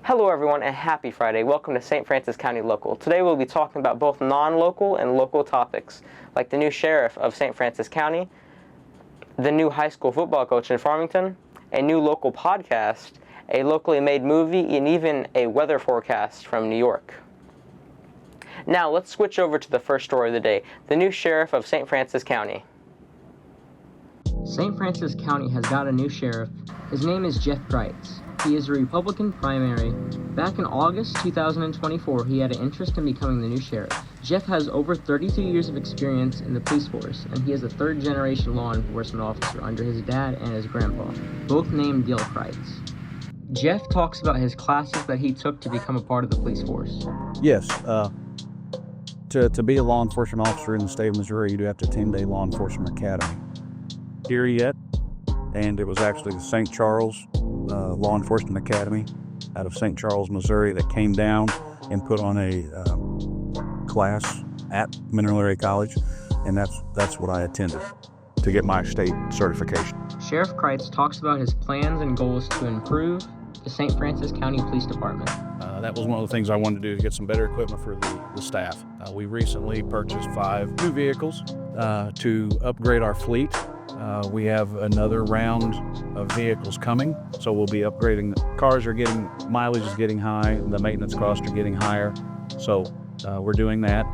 Hello everyone and happy Friday. Welcome to St. Francis County Local. Today we'll be talking about both non-local and local topics, like the new sheriff of St. Francis County, the new high school football coach in Farmington, a new local podcast, a locally made movie, and even a weather forecast from New York. Now let's switch over to the first story of the day, the new sheriff of St. Francis County. St. Francis County has got a new sheriff. His name is Jeff Kreitz. He is a Republican primary. Back in August 2024, he had an interest in becoming the new sheriff. Jeff has over 32 years of experience in the police force, and he is a third-generation law enforcement officer under his dad and his grandpa, both named Dale Kreitz. Jeff talks about his classes that he took to become a part of the police force. Yes, to be a law enforcement officer in the state of Missouri, you do have to attend a law enforcement academy. Here yet, and it was actually the St. Charles Law Enforcement Academy out of St. Charles, Missouri that came down and put on a class at Mineral Area College, and that's what I attended to get my state certification. Sheriff Kreitz talks about his plans and goals to improve the St. Francis County Police Department. That was one of the things I wanted to do, to get some better equipment for the staff. We recently purchased 5 new vehicles to upgrade our fleet. We have another round of vehicles coming, so we'll be upgrading. Cars are getting, mileage is getting high, the maintenance costs are getting higher, so we're doing that.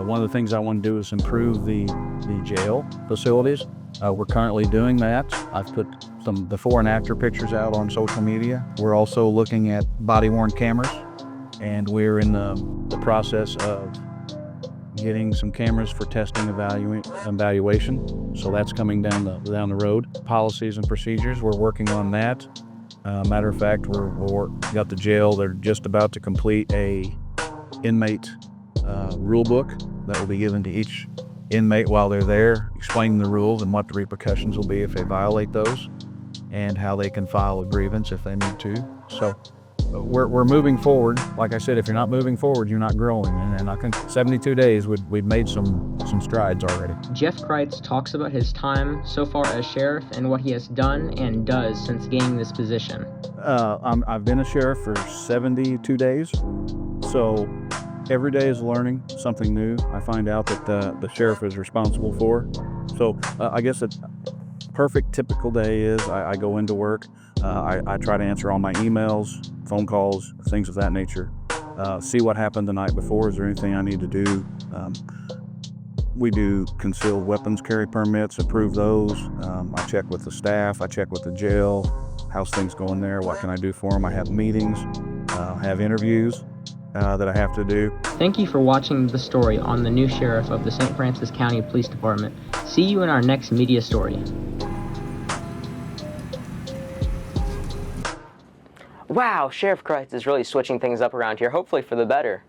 One of the things I want to do is improve the jail facilities. We're currently doing that. I've put some before and after pictures out on social media. We're also looking at body-worn cameras, and we're in the process of getting some cameras for testing evaluation. So that's coming down the road. Policies and procedures, we're working on that. Matter of fact, we're got the jail. They're just about to complete a inmate rule book that will be given to each inmate while they're there, explaining the rules and what the repercussions will be if they violate those, and how they can file a grievance if they need to. So we're moving forward. Like I said, if you're not moving forward, you're not growing. And I think 72 days, we've made some strides already. Jeff Kreitz talks about his time so far as sheriff and what he has done and does since gaining this position. I've been a sheriff for 72 days, so every day is learning something new. I find out that the sheriff is responsible for. So I guess a perfect typical day is I go into work. I try to answer all my emails, phone calls, things of that nature. See what happened the night before. Is there anything I need to do? We do concealed weapons carry permits, approve those. I check with the staff. I check with the jail. How's things going there? What can I do for them? I have meetings, have interviews that I have to do. Thank you for watching the story on the new sheriff of the St. Francis County Police Department. See you in our next media story. Wow, Sheriff Kreitz is really switching things up around here, hopefully for the better.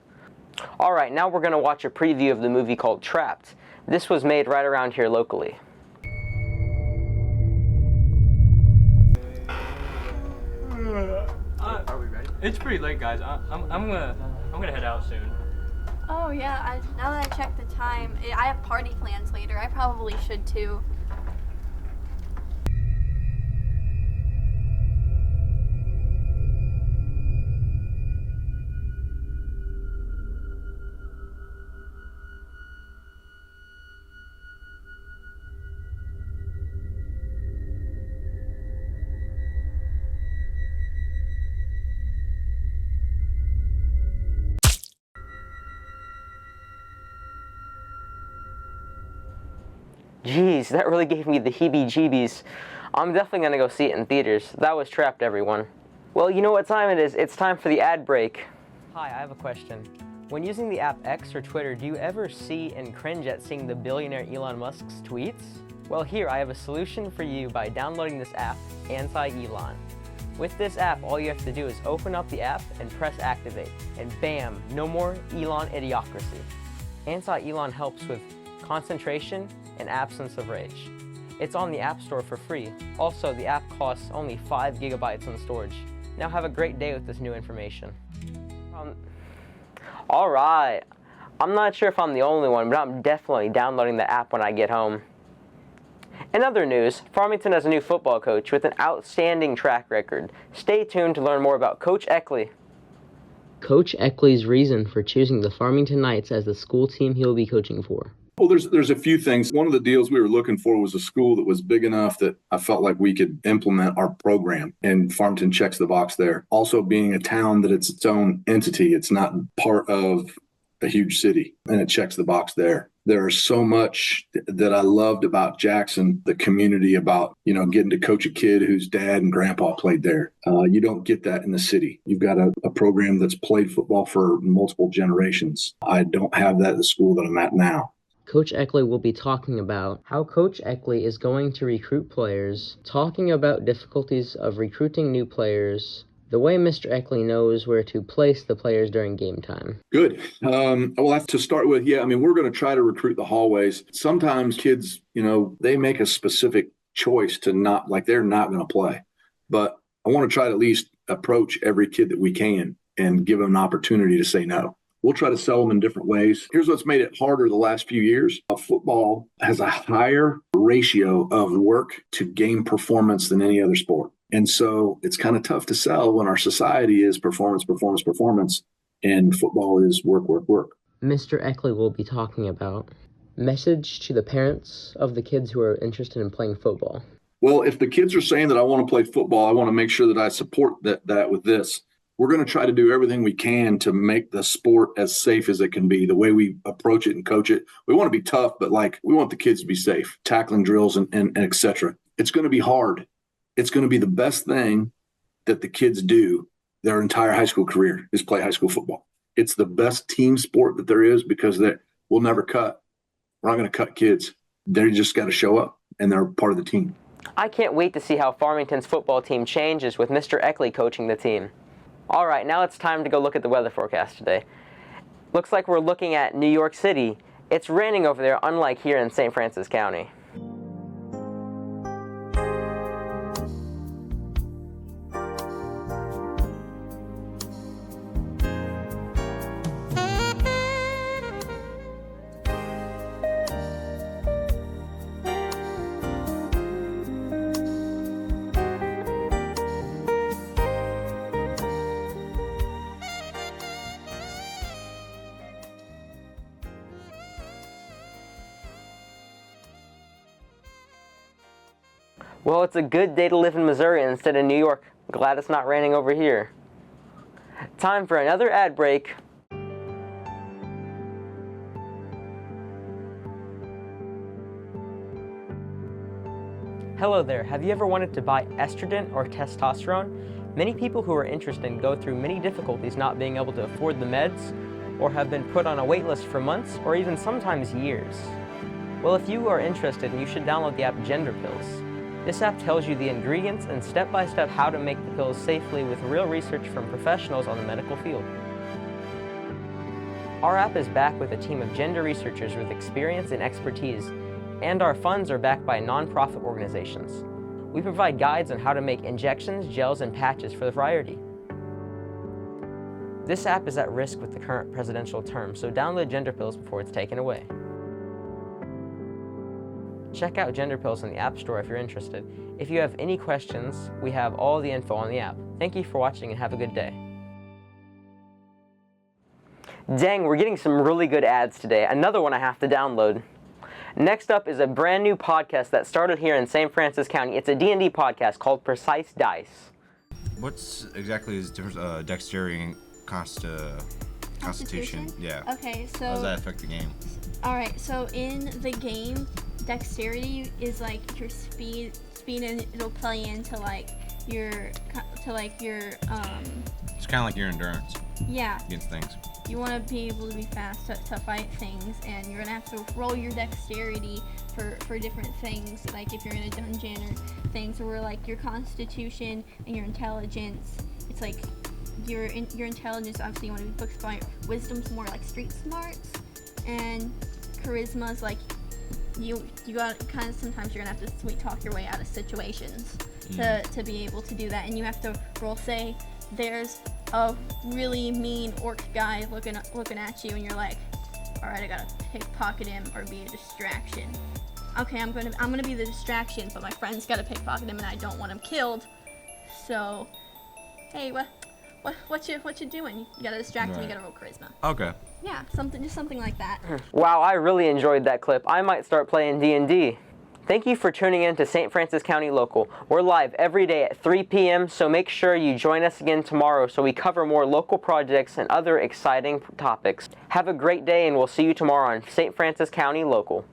Alright, now we're going to watch a preview of the movie called Trapped. This was made right around here locally. Are we ready? It's pretty late, guys. I'm gonna head out soon. Oh yeah, now that I checked the time, I have party plans later. I probably should too. Jeez, that really gave me the heebie-jeebies. I'm definitely going to go see it in theaters. That was Trapped, everyone. Well, you know what time it is. It's time for the ad break. Hi, I have a question. When using the app X or Twitter, do you ever see and cringe at seeing the billionaire Elon Musk's tweets? Well, here, I have a solution for you by downloading this app, Anti-Elon. With this app, all you have to do is open up the app and press activate. And bam, no more Elon idiocracy. Anti-Elon helps with concentration and absence of rage. It's on the App Store for free. Also, the app costs only 5 gigabytes on storage. Now have a great day with this new information. Alright, I'm not sure if I'm the only one, but I'm definitely downloading the app when I get home. In other news, Farmington has a new football coach with an outstanding track record. Stay tuned to learn more about Coach Eckley. Coach Eckley's reason for choosing the Farmington Knights as the school team he will be coaching for. Well, there's a few things. One of the deals we were looking for was a school that was big enough that I felt like we could implement our program, and Farmington checks the box there. Also being a town that it's its own entity, it's not part of a huge city, and it checks the box there. There's so much that I loved about Jackson, the community, about, getting to coach a kid whose dad and grandpa played there. You don't get that in the city. You've got a program that's played football for multiple generations. I don't have that at the school that I'm at now. Coach Eckley will be talking about how Coach Eckley is going to recruit players, talking about difficulties of recruiting new players, the way Mr. Eckley knows where to place the players during game time. Good. Well, to start with, we're going to try to recruit the hallways. Sometimes kids, they make a specific choice to not, like they're not going to play. But I want to try to at least approach every kid that we can and give them an opportunity to say no. We'll try to sell them in different ways. Here's what's made it harder the last few years. Football has a higher ratio of work to game performance than any other sport. And so it's kind of tough to sell when our society is performance, performance, performance, and football is work, work, work. Mr. Eckley will be talking about message to the parents of the kids who are interested in playing football. Well, if the kids are saying that I want to play football, I want to make sure that I support that with this. We're going to try to do everything we can to make the sport as safe as it can be, the way we approach it and coach it. We want to be tough, but we want the kids to be safe, tackling drills and et cetera. It's going to be hard. It's going to be the best thing that the kids do their entire high school career is play high school football. It's the best team sport that there is because we'll never cut. We're not going to cut kids. They just got to show up, and they're part of the team. I can't wait to see how Farmington's football team changes with Mr. Eckley coaching the team. All right, now it's time to go look at the weather forecast today. Looks like we're looking at New York City. It's raining over there, unlike here in St. Francis County. Well, it's a good day to live in Missouri instead of New York. Glad it's not raining over here. Time for another ad break. Hello there. Have you ever wanted to buy estrogen or testosterone? Many people who are interested go through many difficulties not being able to afford the meds, or have been put on a wait list for months or even sometimes years. Well, if you are interested, you should download the app Gender Pills. This app tells you the ingredients and step-by-step how to make the pills safely with real research from professionals on the medical field. Our app is backed with a team of gender researchers with experience and expertise, and our funds are backed by nonprofit organizations. We provide guides on how to make injections, gels, and patches for the variety. This app is at risk with the current presidential term, so download Gender Pills before it's taken away. Check out Gender Pills in the App Store if you're interested. If you have any questions, we have all the info on the app. Thank you for watching and have a good day. Dang, we're getting some really good ads today. Another one I have to download. Next up is a brand new podcast that started here in St. Francis County. It's a D&D podcast called Precise Dice. What's exactly is difference dexterity and constitution? Yeah. Okay, so how does that affect the game? All right, so in the game, dexterity is like your speed, and it'll play into your It's kind of like your endurance. Yeah. Against things. You want to be able to be fast to fight things, and you're gonna have to roll your dexterity for different things. Like if you're in a dungeon or things, where your constitution and your intelligence. It's like your intelligence. Obviously, you want to be focused on wisdom's more like street smarts, and charisma's like you got kind of sometimes you're gonna have to sweet talk your way out of situations to be able to do that, and you have to roll. Say there's a really mean orc guy looking at you, and you're like, all right, I gotta pickpocket him or be a distraction. Okay, I'm gonna be the distraction, but my friend's gotta pickpocket him, and I don't want him killed. So, hey, what you doing? You gotta distract him. You gotta roll charisma. Okay. Yeah, just something like that. Wow, I really enjoyed that clip. I might start playing D&D. Thank you for tuning in to St. Francis County Local. We're live every day at 3 p.m., so make sure you join us again tomorrow so we cover more local projects and other exciting topics. Have a great day, and we'll see you tomorrow on St. Francis County Local.